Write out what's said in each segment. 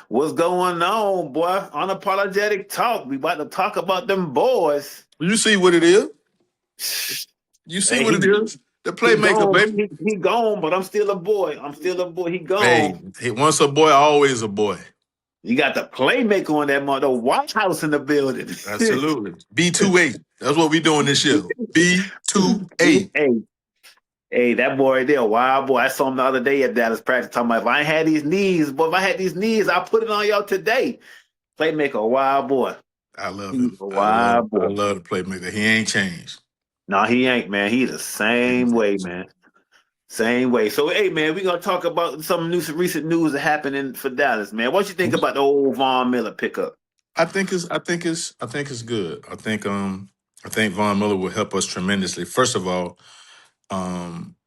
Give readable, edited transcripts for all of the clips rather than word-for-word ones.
What's going on, boy? Unapologetic talk. We about to talk about them boys. You see what it is. You see Hey, what it is. The he playmaker, gone. baby. He gone, but I'm still a boy. I'm still a boy. He Hey, gone. once a boy, always a boy. You got the playmaker on that mother White House in the building. Absolutely. B28. That's what we doing this year. B28. hey, hey, that boy right there, wild boy. I saw him the other day at Dallas practice talking about if I ain't had these knees, boy, if I had these knees, I'll put it on y'all today. Playmaker, wild boy. I love He's him. a I love wild I boy. love the playmaker. He ain't changed. No, he ain't, man. He the He ain't same way, changed. man. Same way. So, hey, man, we're gonna talk about some recent news that happened for Dallas, man. What you think about the old Von Miller pickup? I think it's good. I think Von Miller will help us tremendously. First of all, um,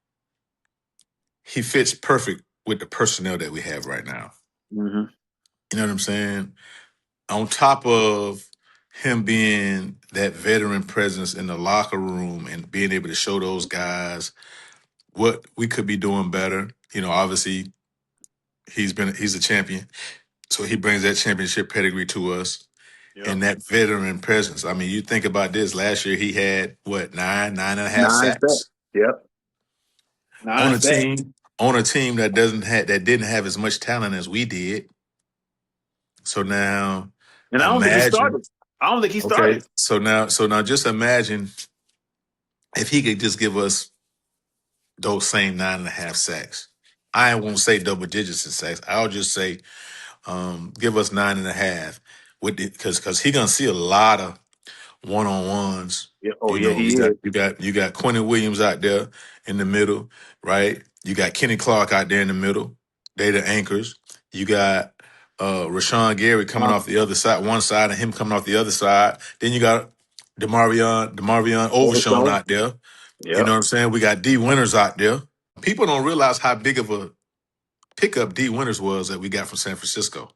he fits perfect with the personnel that we have right now. Hmm. You know what I'm saying? On top of him being that veteran presence in the locker room and being able to show those guys what we could be doing better. Obviously he's a champion, so he brings that championship pedigree to us Yep. and that veteran presence. I mean, you think about this. Last year he had what, nine and a half Nine sacks. sacks Yep. on Nine a sacks. team that didn't have as much talent as we did. So now And I don't think he imagine. started. I don't think he Okay, started. so now just imagine if he could just give us those same 9.5 sacks. I won't say double digits in sacks. I'll just say give us 9.5 with because he gonna see a lot of one-on-ones. Yeah. Oh, You yeah, know, he you got is. you got you got Quentin Williams out there in the middle, right? You got Kenny Clark out there in the middle. They the anchors. You got Rashawn Gary coming off the other side, one side, and him coming off the other side. Then you got DeMarvion Overshown Overshown. out there. You know Yep. what I'm saying? We got D Winters out there. People don't realize how big of a pickup D Winters was that we got from San Francisco.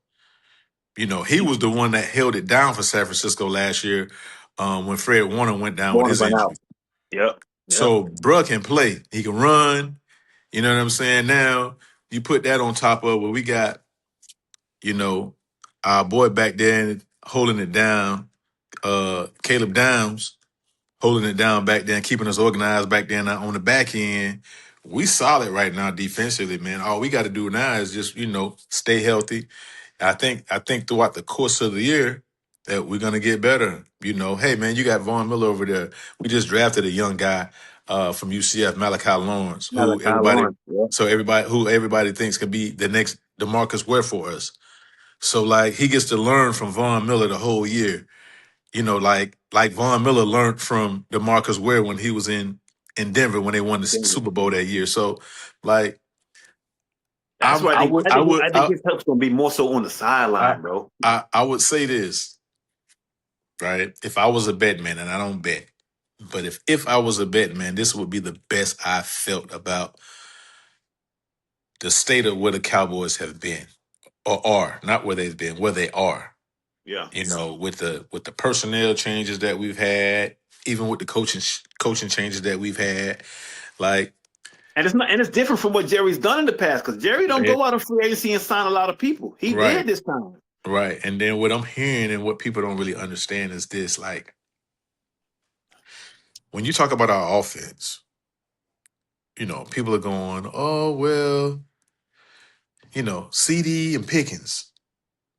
He was the one that held it down for San Francisco last year when Fred Warner went down with Warner his went injury. out. Yep. Yep. So bruh can play. He can run. You know what I'm saying? Now you put that on top of what we got, you know, our boy back there holding it down, Caleb Downs holding it down back then, keeping us organized back then on the back end. We solid right now defensively, man. All we got to do now is just, stay healthy. I think throughout the course of the year that we're gonna get better. Hey man, you got Vaughn Miller over there. We just drafted a young guy from UCF, Malachi Lawrence, who Malachi everybody Lawrence. Yep. so everybody thinks could be the next DeMarcus Ware for us. So like he gets to learn from Vaughn Miller the whole year. Like Vaughn Miller learned from DeMarcus Ware when he was in Denver when they won the Super Bowl that year. So like That's why I I think would I I think would I think I his help's gonna be more so on the I sideline, bro. I would say this, right? If I was a bet man, and I don't bet, but if I was a bet man, this would be the best I felt about the state of where the Cowboys have been or are, not where they've been, where they are. Yeah. With the personnel changes that we've had, even with the coaching changes that we've had, like And it's different from what Jerry's done in the past because Jerry don't it, go out of free agency and sign a lot of people. He did right, this time. right. And then what I'm hearing and what people don't really understand is this: like when you talk about our offense, people are going, "Oh well." CD and Pickens.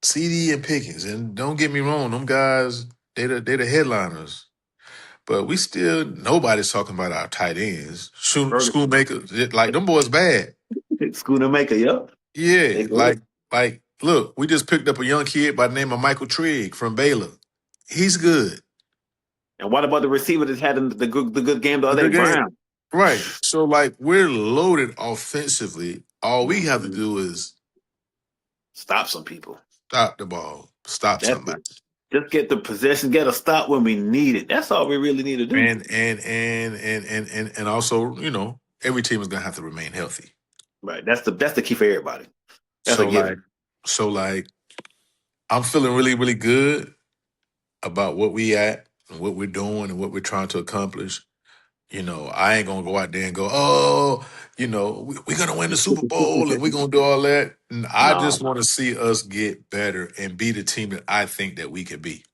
CD and Pickens. And don't get me wrong, them guys, they the headliners. But we still nobody's talking about our tight ends. Ferguson, Schoolmakers, like them boys bad. Schooner Maker, yep. They Yeah, good. like look, we just picked up a young kid by the name of Michael Trigg from Baylor. He's good. And what about the receiver that's had the good game the A other day, good game. Brown? Right. So like we're loaded offensively. All we have to Mhm. do is Stop some people. stop the ball. Stop That's somebody. it. Just get the possession, get a stop when we need it. That's all we really need to do. And also, every team is gonna have to remain healthy. Right. That's the key for everybody. That's a So given. like, so like, I'm feeling really, really good about what we at and what we're doing and what we're trying to accomplish. I ain't gonna go out there and go, oh, we're gonna win the Super Bowl and we're gonna do all that. And I just No, want to see us get better and be the team that I think that we could be.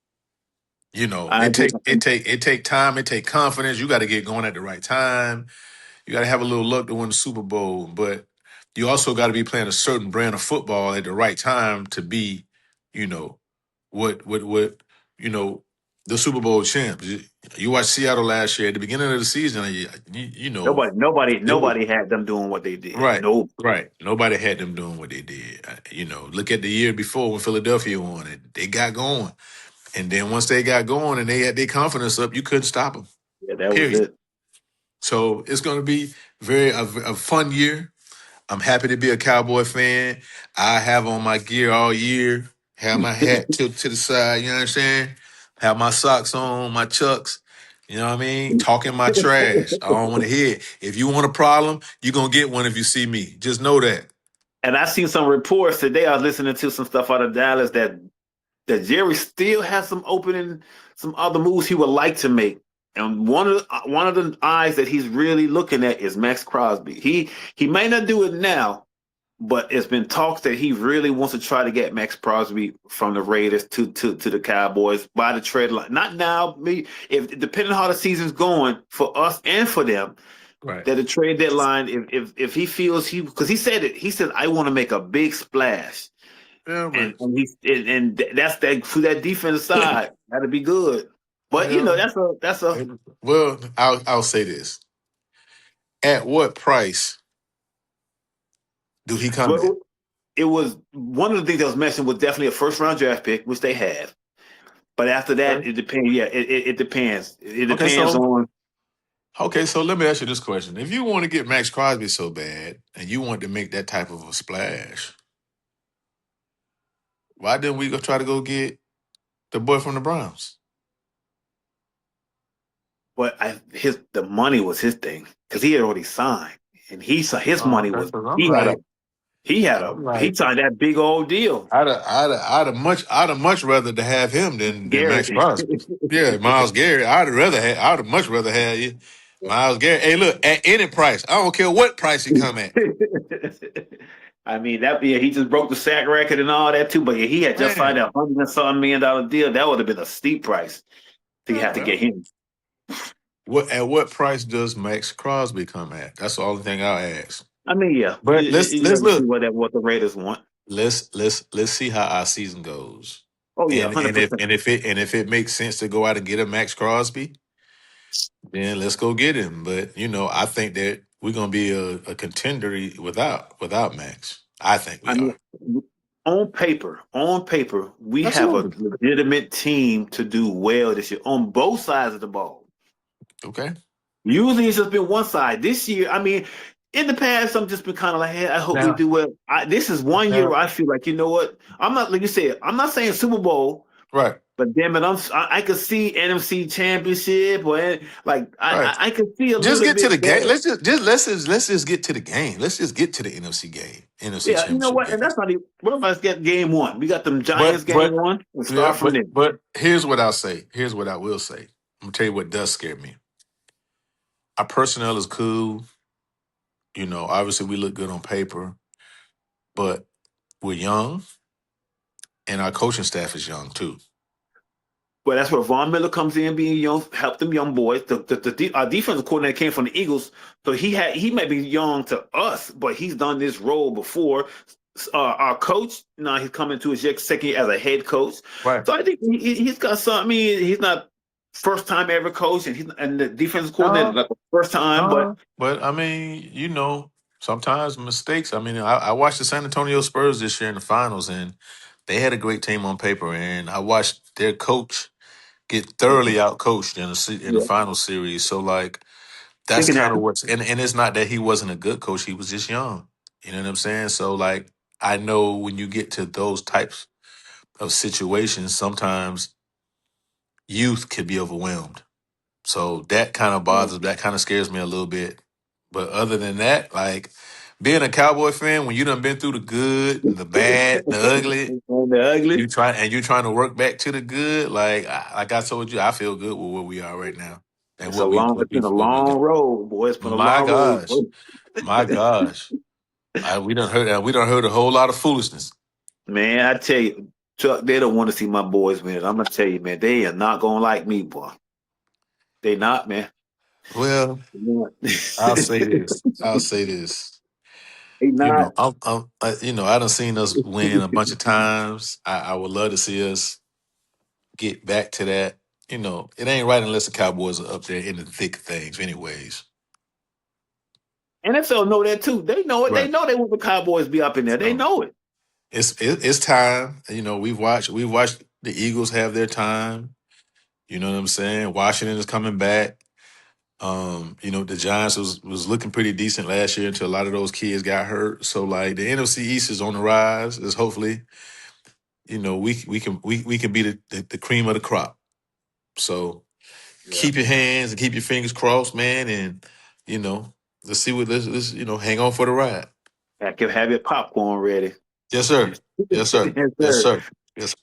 I It agree. take time, it take confidence. You got to get going at the right time. You got to have a little luck to win the Super Bowl, but you also got to be playing a certain brand of football at the right time to be, you know, what you know the Super Bowl champs. You watched Seattle last year at the beginning of the season. It was Nobody had them doing what they did. right, No, right. Nobody had them doing what they did. Look at the year before when Philadelphia won it. They got going, and then once they got going and they had their confidence up, you couldn't stop them. yeah, that was Period. it. So it's going to be a fun year. I'm happy to be a Cowboy fan. I have on my gear all year, have my hat tilted to the side, you know what I'm saying? Have my socks on, my chucks, you know what I mean? Talking my trash. I don't want to hear it. If you want a problem, you're going to get one if you see me. Just know that. And I seen some reports today. I was listening to some stuff out of Dallas that Jerry still has some opening, some other moves he would like to make. And one of the eyes that he's really looking at is Max Crosby. He may not do it now, but it's been talks that he really wants to try to get Max Crosby from the Raiders to the Cowboys by the trade line. Not now, maybe if depending on how the season's going for us and for them. Right. That the trade deadline, if he feels because he said it, he said I want to make a big splash, Yeah, and but that's that for that defense side that'd be good. But yeah. that's a Well, I'll say this. At what price do he come at? well, it was one of the things that was mentioned was definitely a first round draft pick, which they have. But after that, Okay. it depends. Yeah, it depends. It Okay, depends so on. let me ask you this question. If you want to get Max Crosby so bad and you want to make that type of a splash, why didn't we go try to go get the boy from the Browns? But his the money was his thing because he had already signed, and he saw his Oh, money okay. was Because I'm he like, signed that big old deal. I'd have much rather to have him than Garrett. Max Crosby. Yeah, Miles Garrett. I'd have much rather have you, Miles Garrett. Hey, look, at any price, I don't care what price he come at. I mean that yeah, he just broke the sack record and all that too. But yeah, he had just signed Man, a $100-something million deal. That would have been a steep price to yeah, have to get well, him. at what price does Max Crosby come at? That's the only thing I'll ask. I mean, yeah, But you let's got to see look. what the Raiders want. Let's see how our season goes. Oh yeah, And hundred and if percent. and if it and if it makes sense to go out and get a Max Crosby, then let's go get him. But I think that we're gonna be a contender without Max. I think I we mean, are. on paper, we have a Absolutely. legitimate team to do well this year on both sides of the ball. Okay. Usually it's just been one side. This year, I mean, in the past, I'm just been kind of like, hey, I hope we Now, do well. This is one year now, where I feel like, you know what? I'm not like you said. I'm not saying Super Bowl, right, but damn it, I could see NFC Championship or like right. I could see a Just little get to the bit game. better. Let's just get to the game. Let's just get to the NFC game, NFC Yeah, you know Championship what? And game. that's not even. What if I get game one? We got them Giants But game but one. We'll yeah, start from there. but here's what I'll say. Here's what I will say. I'm gonna tell you what does scare me. Our personnel is cool. Obviously we look good on paper, but we're young and our coaching staff is young too. But that's where Von Miller comes in, being young, help them young boys. Our defensive coordinator came from the Eagles, so he may be young to us, but he's done this role before. Our coach now he's coming to his second year as a head coach, Right. so I think he's got some. I mean, he's not first time ever coach, and the defensive coordinator No, like first time, but no. But I mean, sometimes mistakes. I mean, I watched the San Antonio Spurs this year in the finals, and they had a great team on paper, and I watched their coach get thoroughly outcoached in the yeah, final series. So like it that's can kind of happen. what's and it's not that he wasn't a good coach; he was just young. You know what I'm saying? So like I know when you get to those types of situations, sometimes youth could be overwhelmed. So that kind of scares me a little bit. But other than that, like being a Cowboy fan, when you done been through the good and the bad, the ugly, And the you ugly. try and you trying to work back to the good. Like I told you, I feel good with where we are right now. and It's been a what we long got. road, boy. It's been a My long gosh, road. my gosh, we done heard a whole lot of foolishness. Man, I tell you, Chuck, they don't want to see my boys win. I'm gonna tell you, man, they are not gonna like me, boy. They not, man. Well, I'll say this. I'll say this. they not. I done seen us win a bunch of times. I would love to see us get back to that. It ain't right unless the Cowboys are up there in the thick of things, anyways. NFL know that too. They know it. They Right. know they want the Cowboys be up in there. They So know it. it's time. We've watched the Eagles have their time. You know what I'm saying? Washington is coming back. The Giants was looking pretty decent last year until a lot of those kids got hurt. So like the NFC East is on the rise. Is hopefully, we can be the cream of the crop. So Yeah. keep your hands and keep your fingers crossed, man, and you know, let's see what let's hang on for the ride. Have your popcorn ready. Yes, sir. Yes, sir. Yes, Yes, sir. sir. Yes.